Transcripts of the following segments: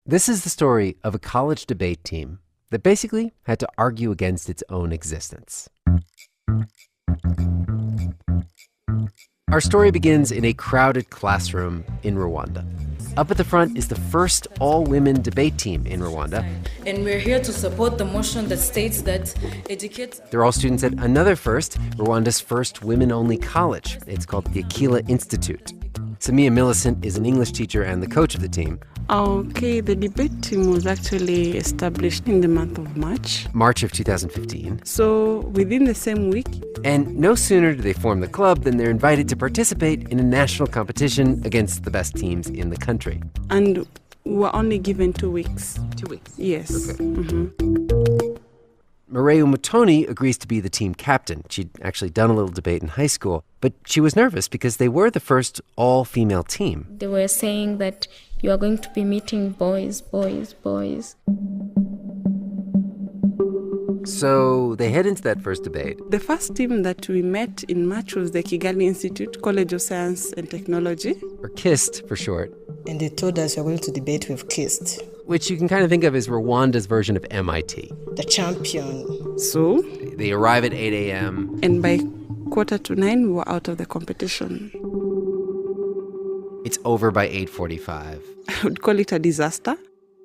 This is the story of a college debate team that basically had to argue against its own existence. Our story begins in a crowded classroom in Rwanda. Up at the front is the first all-women debate team in Rwanda. And we're here to support the motion that states that educate... They're all students at another first, Rwanda's first women-only college. It's called the Akila Institute. Samia Millicent is an English teacher and the coach of the team. Okay, the debate team was actually established in the month of March of 2015. So within the same week. And no sooner do they form the club than they're invited to participate in a national competition against the best teams in the country. And we were only given 2 weeks. 2 weeks? Yes. Okay. Mareu Mutoni agrees to be the team captain. She'd actually done a little debate in high school, but she was nervous because they were the first all-female team. They were saying that you are going to be meeting boys, boys, boys. So they head into that first debate. The first team that we met in March was the Kigali Institute, College of Science and Technology. Or KIST for short. And they told us we're going to debate with KIST. Which you can kind of think of as Rwanda's version of MIT. The champion. So? They arrive at 8 a.m. And by 8:45, we were out of the competition. It's over by 8:45. I would call it a disaster.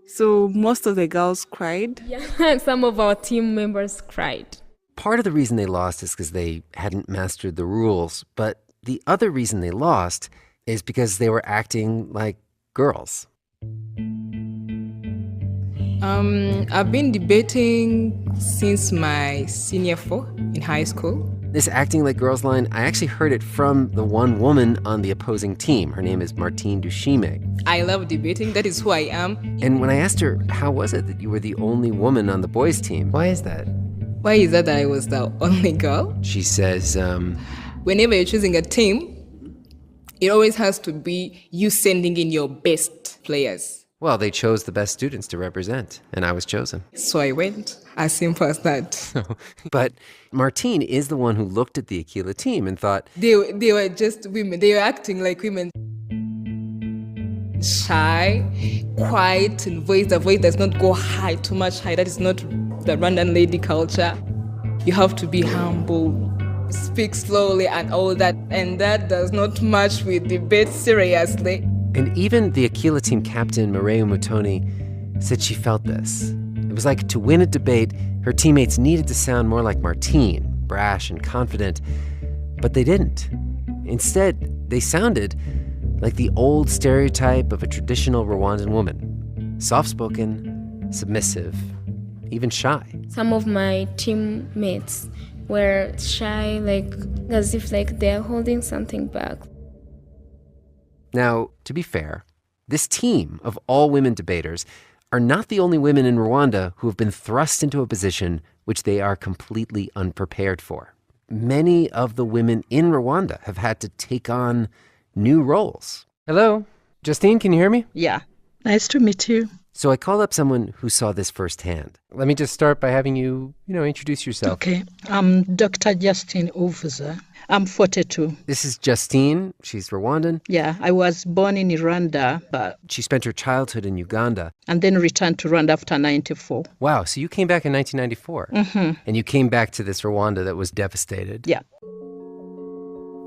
So most of the girls cried. Yeah, some of our team members cried. Part of the reason they lost is because they hadn't mastered the rules. But the other reason they lost is because they were acting like girls. I've been debating since my senior 4 in high school. This acting like girls line, I actually heard it from the one woman on the opposing team. Her name is Martine Dushime. I love debating. That is who I am. And when I asked her, how was it that you were the only woman on the boys' team? Why is that? Why is that I was the only girl? She says, whenever you're choosing a team, it always has to be you sending in your best players. Well, they chose the best students to represent, and I was chosen. So I went. As simple as that. But Martine is the one who looked at the Akila team and thought... They were just women. They were acting like women. Shy, quiet, and the voice does not go high, too much high. That is not the Rwandan lady culture. You have to be humble, speak slowly and all that. And that does not match with debate seriously. And even the Akila team captain, Mareu Mutoni, said she felt this. It was like to win a debate, her teammates needed to sound more like Martine, brash and confident. But they didn't. Instead, they sounded like the old stereotype of a traditional Rwandan woman. Soft-spoken, submissive, even shy. Some of my teammates were shy, like as if like they're holding something back. Now, to be fair, this team of all-women debaters are not the only women in Rwanda who have been thrust into a position which they are completely unprepared for. Many of the women in Rwanda have had to take on new roles. Hello? Justine, can you hear me? Yeah. Nice to meet you. So I called up someone who saw this firsthand. Let me just start by having you, introduce yourself. Okay. I'm Dr. Justine Uvuza. I'm 42. This is Justine. She's Rwandan. Yeah, I was born in Rwanda, but... She spent her childhood in Uganda. And then returned to Rwanda after 94. Wow, so you came back in 1994. Mm-hmm. And you came back to this Rwanda that was devastated. Yeah.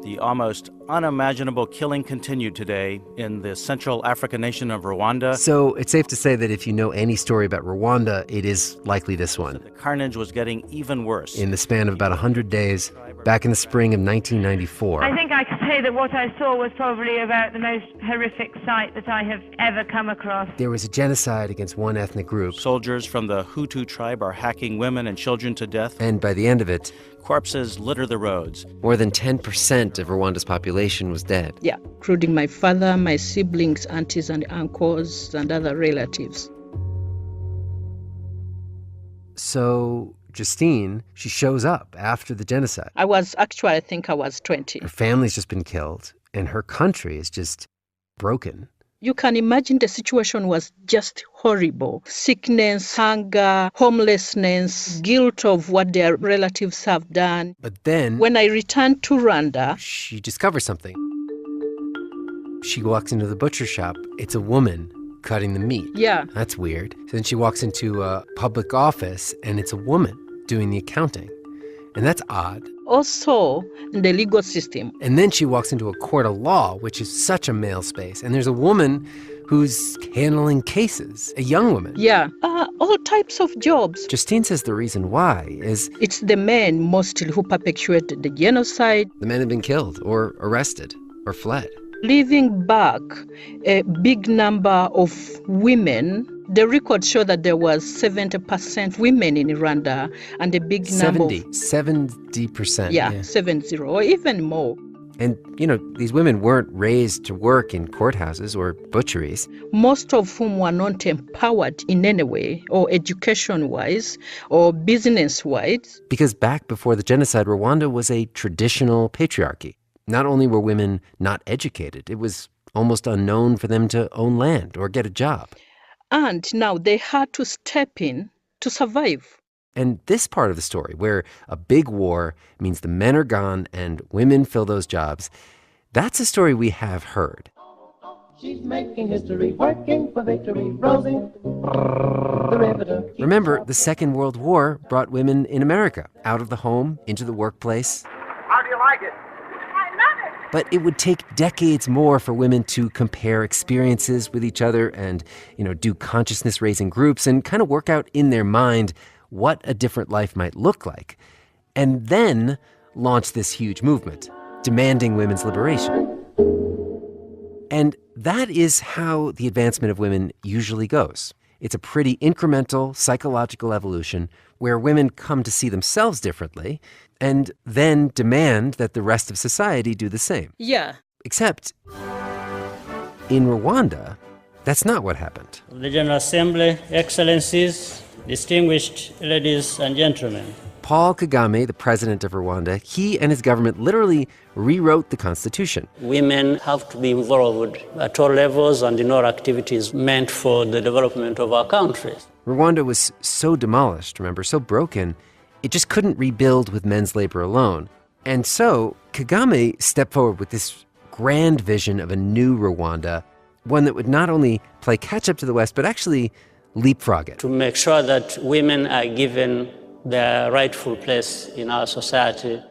The almost unimaginable killing continued today in the Central African nation of Rwanda. So it's safe to say that if you know any story about Rwanda, it is likely this one. The carnage was getting even worse. In the span of about 100 days, back in the spring of 1994. I think I could say that what I saw was probably about the most horrific sight that I have ever come across. There was a genocide against one ethnic group. Soldiers from the Hutu tribe are hacking women and children to death. And by the end of it, corpses litter the roads. More than 10% of Rwanda's population was dead. Yeah, including my father, my siblings, aunties and uncles, and other relatives. So Justine, she shows up after the genocide. I think I was 20. Her family's just been killed, and her country is just broken. You can imagine the situation was just horrible. Sickness, hunger, homelessness, guilt of what their relatives have done. But then, when I returned to Rwanda, she discovers something. She walks into the butcher shop. It's a woman cutting the meat. Yeah. That's weird. So then she walks into a public office, and it's a woman doing the accounting. And that's odd. Also, in the legal system. And then she walks into a court of law, which is such a male space. And there's a woman who's handling cases, a young woman. Yeah, all types of jobs. Justine says the reason why is it's the men mostly who perpetuated the genocide. The men have been killed or arrested or fled. Leaving back a big number of women. The records show that there was 70% women in Rwanda and a big number 70%. Yeah, 70 or even more. And, these women weren't raised to work in courthouses or butcheries. Most of whom were not empowered in any way, or education-wise, or business-wise. Because back before the genocide, Rwanda was a traditional patriarchy. Not only were women not educated, it was almost unknown for them to own land or get a job. And now they had to step in to survive. And this part of the story, where a big war means the men are gone and women fill those jobs, that's a story we have heard. She's making history, working for victory, Rosie. Remember, the Second World War brought women in America out of the home into the workplace. How do you like it? I love it. But it would take decades more for women to compare experiences with each other and, do consciousness-raising groups and kind of work out in their mind what a different life might look like, and then launch this huge movement, demanding women's liberation. And that is how the advancement of women usually goes. It's a pretty incremental psychological evolution where women come to see themselves differently and then demand that the rest of society do the same. Yeah. Except in Rwanda, that's not what happened. The General Assembly, Excellencies, distinguished ladies and gentlemen. Paul Kagame, the president of Rwanda, he and his government literally rewrote the constitution. Women have to be involved at all levels and in all activities meant for the development of our countries. Rwanda was so demolished, remember, so broken, it just couldn't rebuild with men's labor alone. And so Kagame stepped forward with this grand vision of a new Rwanda, one that would not only play catch-up to the West, but actually leapfrog it. To make sure that women are given their rightful place in our society.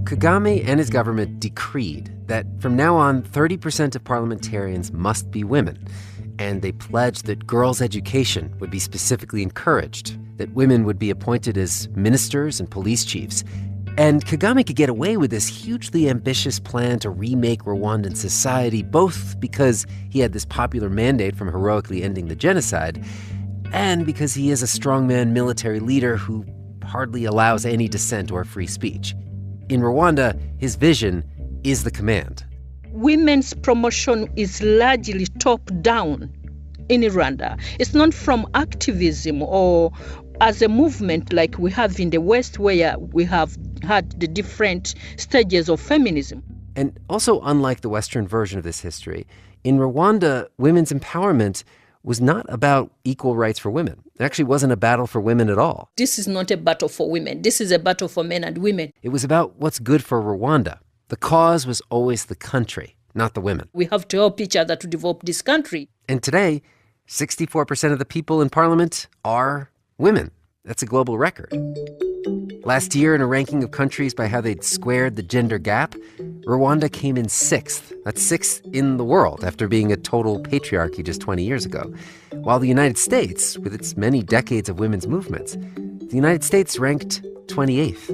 Kagame and his government decreed that from now on, 30% of parliamentarians must be women. And they pledged that girls' education would be specifically encouraged, that women would be appointed as ministers and police chiefs. And Kagame could get away with this hugely ambitious plan to remake Rwandan society, both because he had this popular mandate from heroically ending the genocide, and because he is a strongman military leader who hardly allows any dissent or free speech. In Rwanda, his vision is the command. Women's promotion is largely top-down in Rwanda. It's not from activism or as a movement like we have in the West, where we have had the different stages of feminism. And also, unlike the Western version of this history, in Rwanda, women's empowerment was not about equal rights for women. It actually wasn't a battle for women at all. This is not a battle for women. This is a battle for men and women. It was about what's good for Rwanda. The cause was always the country, not the women. We have to help each other to develop this country. And today, 64% of the people in parliament are women. That's a global record. Last year, in a ranking of countries by how they'd squared the gender gap, Rwanda came in 6th. That's 6th in the world after being a total patriarchy just 20 years ago. While the United States, with its many decades of women's movements, the United States ranked 28th.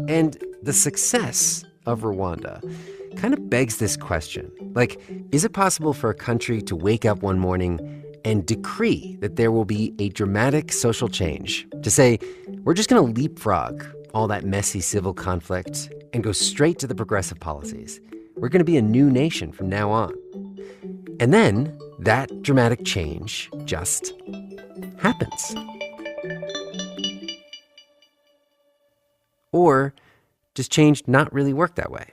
And the success of Rwanda kind of begs this question. Like, is it possible for a country to wake up one morning and decree that there will be a dramatic social change? To say, we're just going to leapfrog all that messy civil conflict and go straight to the progressive policies. We're going to be a new nation from now on. And then that dramatic change just happens. Or does change not really work that way?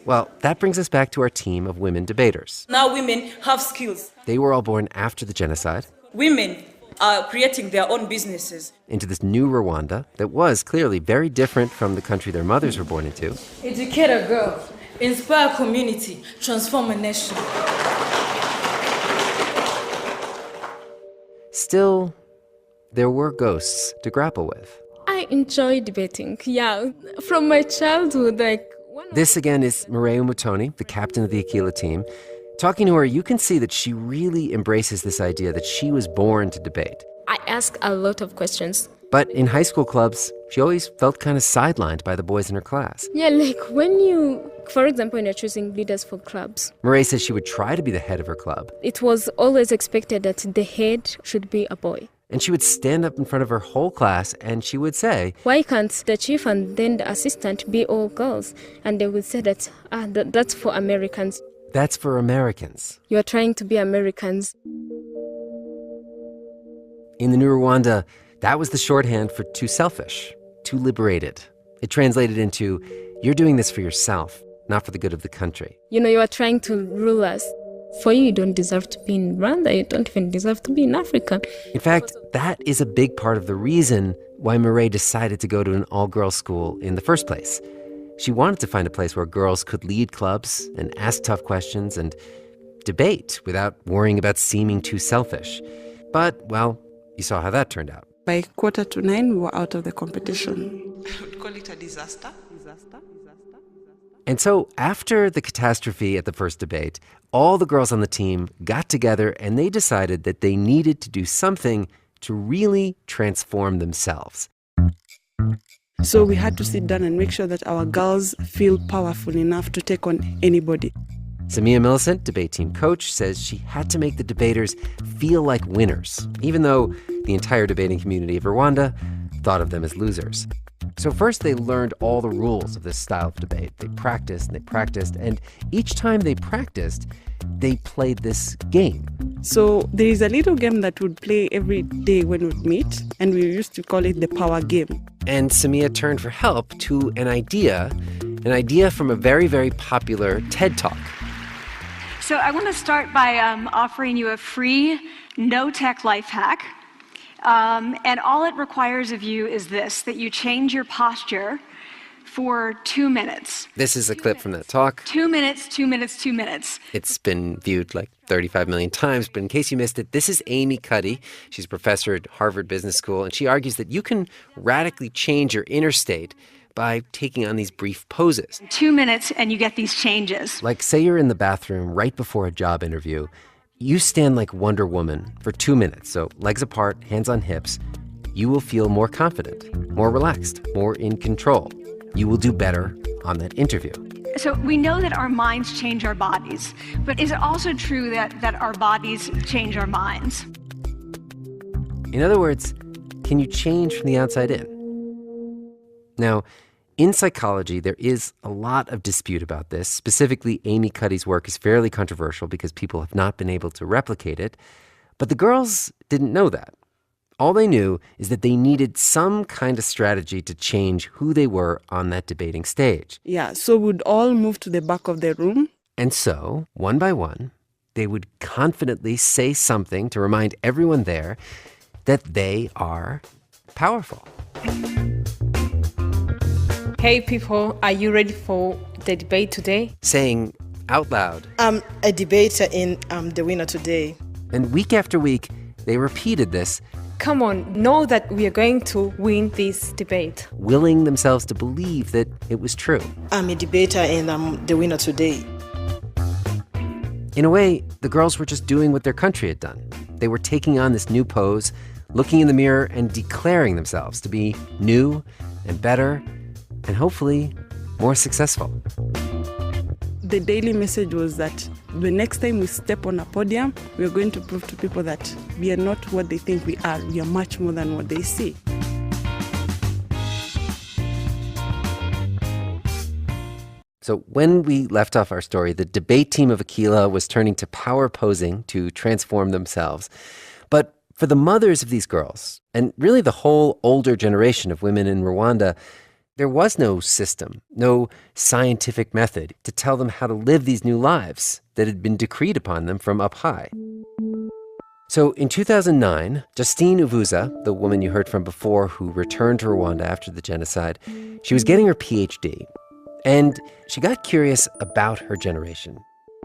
Well, that brings us back to our team of women debaters. Now women have skills. They were all born after the genocide. Women are creating their own businesses. Into this new Rwanda that was clearly very different from the country their mothers were born into. Educate a girl, inspire a community, transform a nation. Still, there were ghosts to grapple with. I enjoy debating, yeah. From my childhood, This again is Maria Mutoni, the captain of the Aquila team. Talking to her, you can see that she really embraces this idea that she was born to debate. I ask a lot of questions. But in high school clubs, she always felt kind of sidelined by the boys in her class. Yeah, for example, when you're choosing leaders for clubs. Maria says she would try to be the head of her club. It was always expected that the head should be a boy. And she would stand up in front of her whole class and she would say, why can't the chief and then the assistant be all girls? And they would say that's for Americans. That's for Americans. You are trying to be Americans. In the new Rwanda, that was the shorthand for too selfish, too liberated. It translated into, you're doing this for yourself, not for the good of the country. You are trying to rule us. For you don't deserve to be in Rwanda. You don't even deserve to be in Africa. In fact, that is a big part of the reason why Murray decided to go to an all-girls school in the first place. She wanted to find a place where girls could lead clubs and ask tough questions and debate without worrying about seeming too selfish. But, well, you saw how that turned out. By 8:45, we were out of the competition. I would call it a disaster. And so after the catastrophe at the first debate, all the girls on the team got together and they decided that they needed to do something to really transform themselves. So we had to sit down and make sure that our girls feel powerful enough to take on anybody. Samia Millicent, debate team coach, says she had to make the debaters feel like winners, even though the entire debating community of Rwanda thought of them as losers. So first they learned all the rules of this style of debate. They practiced, and each time they practiced, they played this game. So there is a little game that we'd play every day when we'd meet, and we used to call it the power game. And Samia turned for help to an idea from a very, very popular TED Talk. So I want to start by offering you a free, no-tech life hack. And all it requires of you is this, that you change your posture for 2 minutes. This is a clip from that talk. 2 minutes, 2 minutes, 2 minutes. It's been viewed like 35 million times, but in case you missed it, this is Amy Cuddy. She's a professor at Harvard Business School, and she argues that you can radically change your inner state by taking on these brief poses. 2 minutes and you get these changes. Like say you're in the bathroom right before a job interview. You stand like Wonder Woman for 2 minutes, so legs apart, hands on hips. You will feel more confident, more relaxed, more in control. You will do better on that interview. So we know that our minds change our bodies, but is it also true that our bodies change our minds? In other words, can you change from the outside in? Now, in psychology, there is a lot of dispute about this. Specifically, Amy Cuddy's work is fairly controversial because people have not been able to replicate it. But the girls didn't know that. All they knew is that they needed some kind of strategy to change who they were on that debating stage. Yeah, so we'd all move to the back of the room. And so, one by one, they would confidently say something to remind everyone there that they are powerful. Hey people, are you ready for the debate today? Saying out loud, I'm a debater in The Winner Today. And week after week, they repeated this. Come on, know that we are going to win this debate. Willing themselves to believe that it was true. I'm a debater in The Winner Today. In a way, the girls were just doing what their country had done. They were taking on this new pose, looking in the mirror and declaring themselves to be new and better and hopefully more successful. The daily message was that the next time we step on a podium, we are going to prove to people that we are not what they think we are. We are much more than what they see. So when we left off our story, the debate team of Aquila was turning to power posing to transform themselves. But for the mothers of these girls, and really the whole older generation of women in Rwanda, there was no system, no scientific method to tell them how to live these new lives that had been decreed upon them from up high. So in 2009, Justine Uvuza, the woman you heard from before who returned to Rwanda after the genocide, she was getting her PhD. And she got curious about her generation.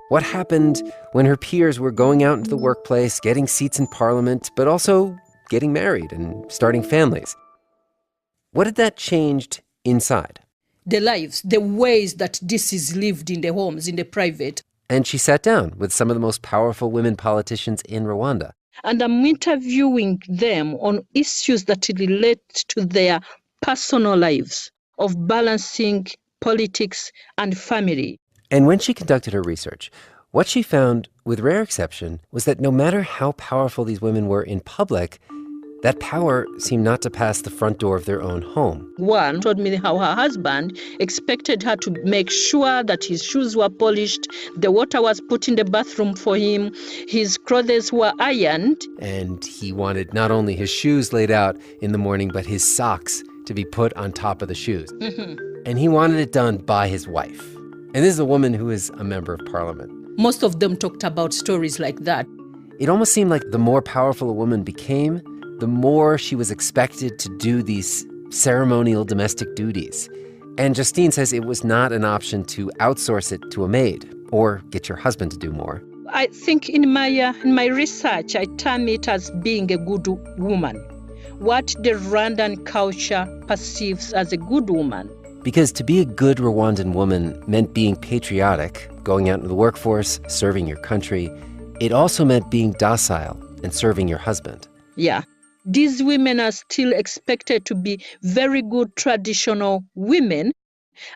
What happened when her peers were going out into the workplace, getting seats in parliament, but also getting married and starting families? What had that changed inside? The lives, the ways that this is lived in the homes, in the private. And she sat down with some of the most powerful women politicians in Rwanda. And I'm interviewing them on issues that relate to their personal lives of balancing politics and family. And when she conducted her research, what she found, with rare exception, was that no matter how powerful these women were in public, that power seemed not to pass the front door of their own home. One told me how her husband expected her to make sure that his shoes were polished, the water was put in the bathroom for him, his clothes were ironed. And he wanted not only his shoes laid out in the morning, but his socks to be put on top of the shoes. And he wanted it done by his wife. And this is a woman who is a member of parliament. Most of them talked about stories like that. It almost seemed like the more powerful a woman became, the more she was expected to do these ceremonial domestic duties. And Justine says it was not an option to outsource it to a maid or get your husband to do more. I think in my research, I term it as being a good woman. What the Rwandan culture perceives as a good woman. Because to be a good Rwandan woman meant being patriotic, going out into the workforce, serving your country. It also meant being docile and serving your husband. Yeah. These women are still expected to be very good traditional women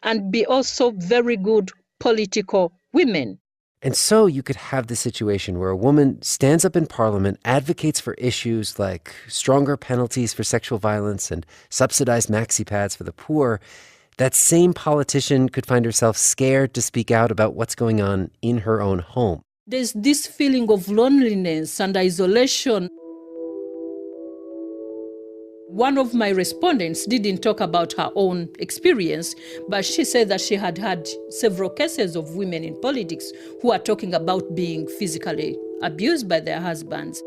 and be also very good political women. And so you could have this situation where a woman stands up in parliament, advocates for issues like stronger penalties for sexual violence and subsidized maxi pads for the poor. That same politician could find herself scared to speak out about what's going on in her own home. There's this feeling of loneliness and isolation. One of my respondents didn't talk about her own experience, but she said that she had had several cases of women in politics who are talking about being physically abused by their husbands.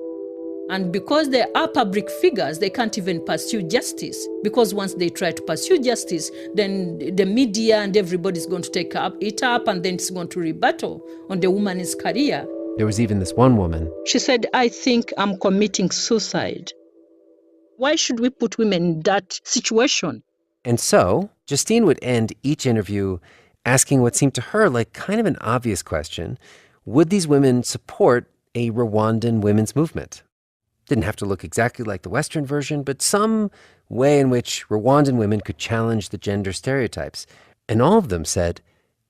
And because they are public figures, they can't even pursue justice. Because once they try to pursue justice, then the media and everybody's going to take it up, and then it's going to rebuttal on the woman's career. There was even this one woman. She said, I think I'm committing suicide. Why should we put women in that situation? And so Justine would end each interview asking what seemed to her like kind of an obvious question. Would these women support a Rwandan women's movement? Didn't have to look exactly like the Western version, but some way in which Rwandan women could challenge the gender stereotypes. And all of them said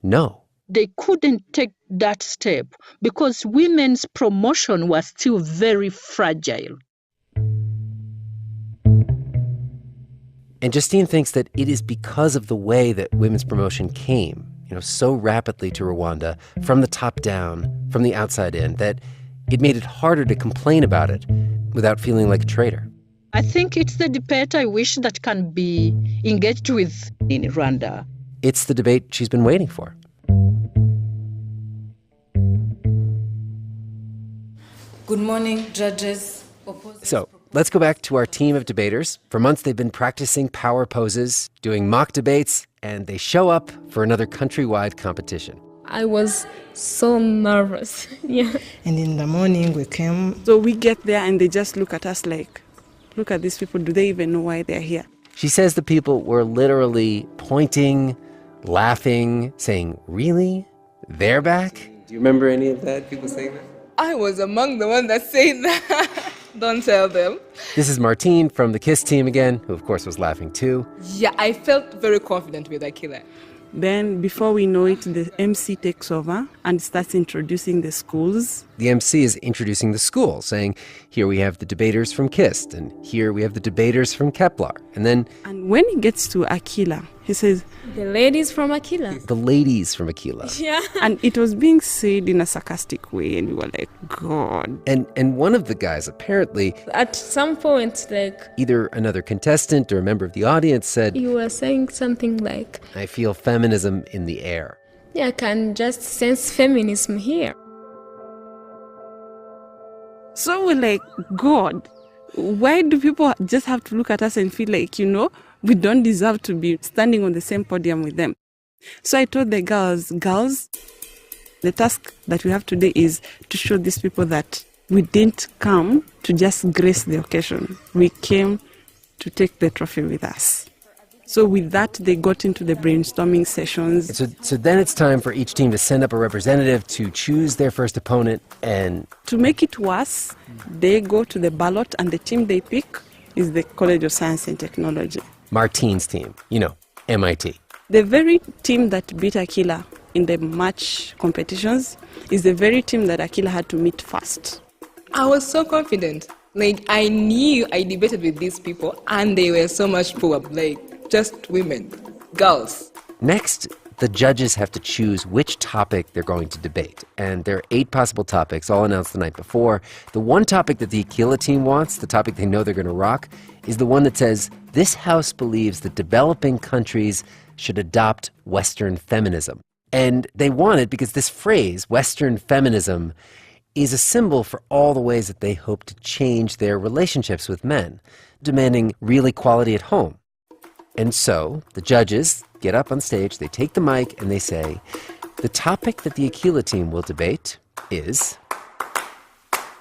no. They couldn't take that step because women's promotion was still very fragile. And Justine thinks that it is because of the way that women's promotion came, so rapidly to Rwanda, from the top down, from the outside in, that it made it harder to complain about it without feeling like a traitor. I think it's the debate I wish that can be engaged with in Rwanda. It's the debate she's been waiting for. Good morning, judges. So let's go back to our team of debaters. For months, they've been practicing power poses, doing mock debates, and they show up for another countrywide competition. I was so nervous. Yeah. And in the morning we came. So we get there and they just look at us like, look at these people. Do they even know why they're here? She says the people were literally pointing, laughing, saying, really? They're back? Do you remember any of that, people saying that? I was among the ones that said that. Don't tell them. This is Martine from the KISS team again, who of course was laughing too. Yeah, I felt very confident with Akila. Then before we know it, the MC takes over and starts introducing the schools. The MC is introducing the school, saying, here we have the debaters from KISS, and here we have the debaters from Kepler. And when he gets to Akila, he says, the ladies from Akila. The ladies from Akila. Yeah. And it was being said in a sarcastic way, and we were like, God. And one of the guys apparently, at some point, like, either another contestant or a member of the audience said, you were saying something like, I feel feminism in the air. Yeah, I can just sense feminism here. So we're like, God, why do people just have to look at us and feel like, we don't deserve to be standing on the same podium with them? So I told the girls, the task that we have today is to show these people that we didn't come to just grace the occasion. We came to take the trophy with us. So with that, they got into the brainstorming sessions. So then it's time for each team to send up a representative to choose their first opponent, and to make it worse, they go to the ballot, and the team they pick is the College of Science and Technology. Martine's team, MIT. The very team that beat Aquila in the match competitions is the very team that Aquila had to meet first. I was so confident. I knew I debated with these people, and they were so much poor. Just women, girls. Next, the judges have to choose which topic they're going to debate. And there are 8 possible topics, all announced the night before. The one topic that the Aquila team wants, the topic they know they're going to rock, is the one that says, this house believes that developing countries should adopt Western feminism. And they want it because this phrase, Western feminism, is a symbol for all the ways that they hope to change their relationships with men, demanding real equality at home. And so the judges get up on stage, they take the mic, and they say, the topic that the Aquila team will debate is...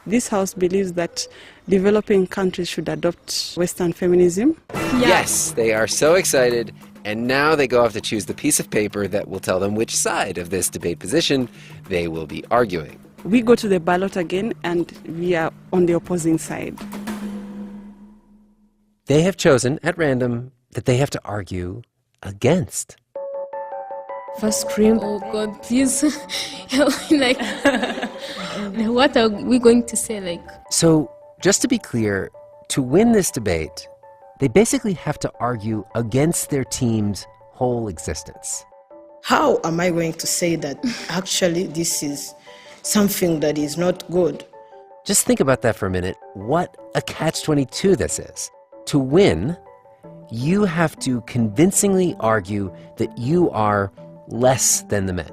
This house believes that developing countries should adopt Western feminism. Yes, they are so excited. And now they go off to choose the piece of paper that will tell them which side of this debate position they will be arguing. We go to the ballot again, and we are on the opposing side. They have chosen, at random, that they have to argue against. First scream, oh God, please. What are we going to say? So, just to be clear, to win this debate, they basically have to argue against their team's whole existence. How am I going to say that actually this is something that is not good? Just think about that for a minute. What a catch-22 this is. To win, you have to convincingly argue that you are less than the men.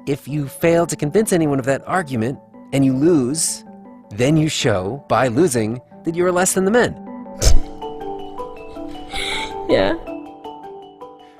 If you fail to convince anyone of that argument and you lose, then you show, by losing, that you are less than the men. Yeah.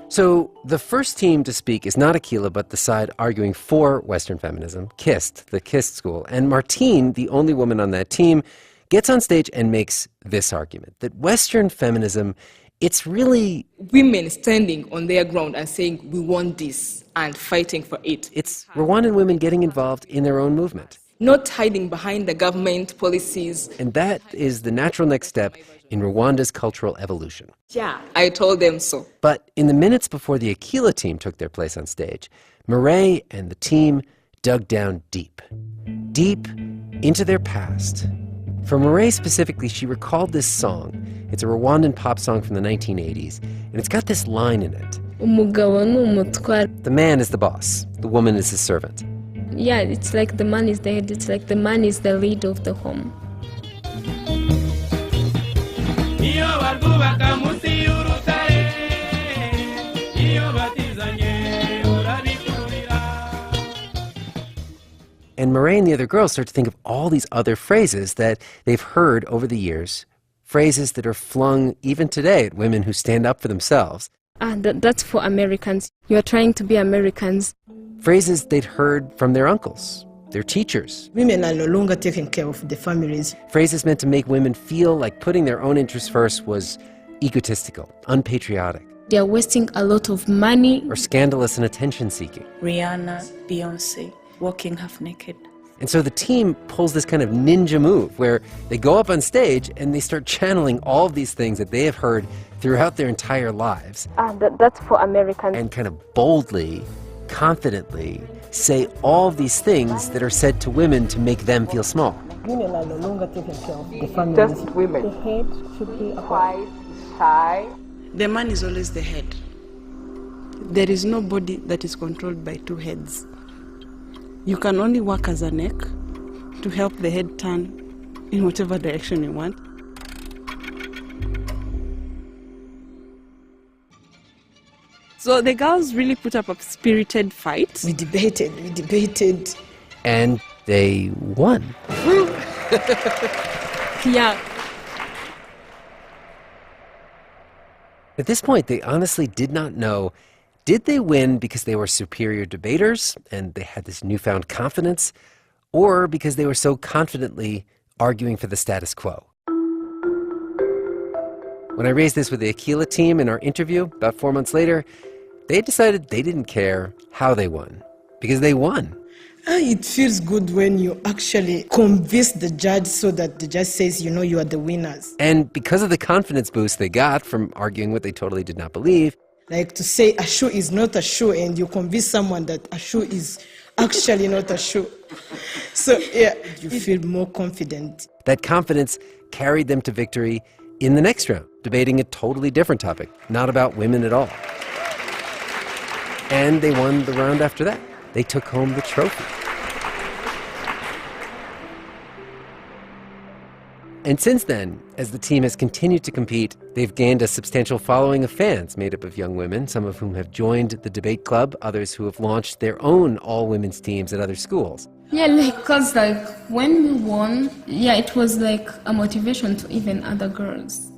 So the first team to speak is not Aquila, but the side arguing for Western feminism, KIST, the KIST school. And Martine, the only woman on that team, gets on stage and makes this argument, that Western feminism, it's really... women standing on their ground and saying, we want this, and fighting for it. It's Rwandan women getting involved in their own movement. Not hiding behind the government policies. And that is the natural next step in Rwanda's cultural evolution. Yeah, I told them so. But in the minutes before the Aquila team took their place on stage, Mireille and the team dug down deep into their past. For Mireille specifically, she recalled this song. It's a Rwandan pop song from the 1980s, and it's got this line in it. The man is the boss, the woman is his servant. Yeah, it's like the man is the head, it's like the man is the leader of the home. And Mireille and the other girls start to think of all these other phrases that they've heard over the years, phrases that are flung even today at women who stand up for themselves. That's for Americans. You are trying to be Americans. Phrases they'd heard from their uncles, their teachers. Women are no longer taking care of the families. Phrases meant to make women feel like putting their own interests first was egotistical, unpatriotic. They are wasting a lot of money. Or scandalous and attention-seeking. Rihanna, Beyonce, walking half naked. And so the team pulls this kind of ninja move where they go up on stage and they start channeling all of these things that they have heard throughout their entire lives. That's for Americans. And kind of boldly, confidently say all of these things that are said to women to make them feel small. Women are no longer taking care of the families. Just women. The head should be quiet, shy. The man is always the head. There is no body that is controlled by two heads. You can only work as a neck to help the head turn in whatever direction you want. So the girls really put up a spirited fight. We debated. And they won. Yeah. At this point, they honestly did not know, did they win because they were superior debaters and they had this newfound confidence, or because they were so confidently arguing for the status quo? When I raised this with the Aquila team in our interview about 4 months later, they decided they didn't care how they won, because they won. It feels good when you actually convince the judge so that the judge says, you are the winners. And because of the confidence boost they got from arguing what they totally did not believe. Like to say a shoe is not a shoe and you convince someone that a shoe is actually not a shoe. So, yeah, you feel more confident. That confidence carried them to victory in the next round, debating a totally different topic, not about women at all. And they won the round after that. They took home the trophy. And since then, as the team has continued to compete, they've gained a substantial following of fans made up of young women, some of whom have joined the debate club, others who have launched their own all-women's teams at other schools. Yeah, because when we won, it was like a motivation to even other girls.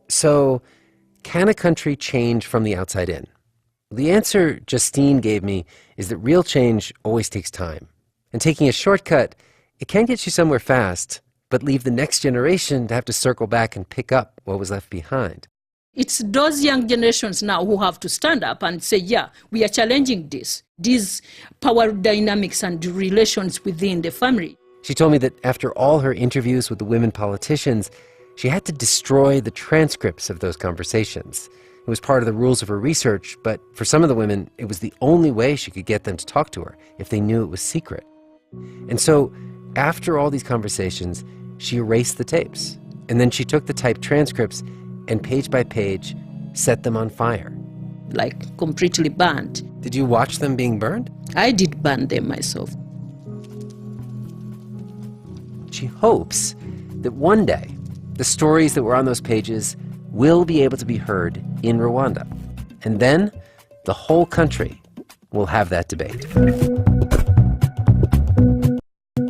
So, can a country change from the outside in? The answer Justine gave me is that real change always takes time. And taking a shortcut, it can get you somewhere fast, but leave the next generation to have to circle back and pick up what was left behind. It's those young generations now who have to stand up and say, yeah, we are challenging these power dynamics and relations within the family. She told me that after all her interviews with the women politicians, she had to destroy the transcripts of those conversations. It was part of the rules of her research, but for some of the women, it was the only way she could get them to talk to her if they knew it was secret. And so, after all these conversations, she erased the tapes. And then she took the typed transcripts and page by page set them on fire. Like completely burned. Did you watch them being burned? I did burn them myself. She hopes that one day, the stories that were on those pages will be able to be heard in Rwanda. And then the whole country will have that debate.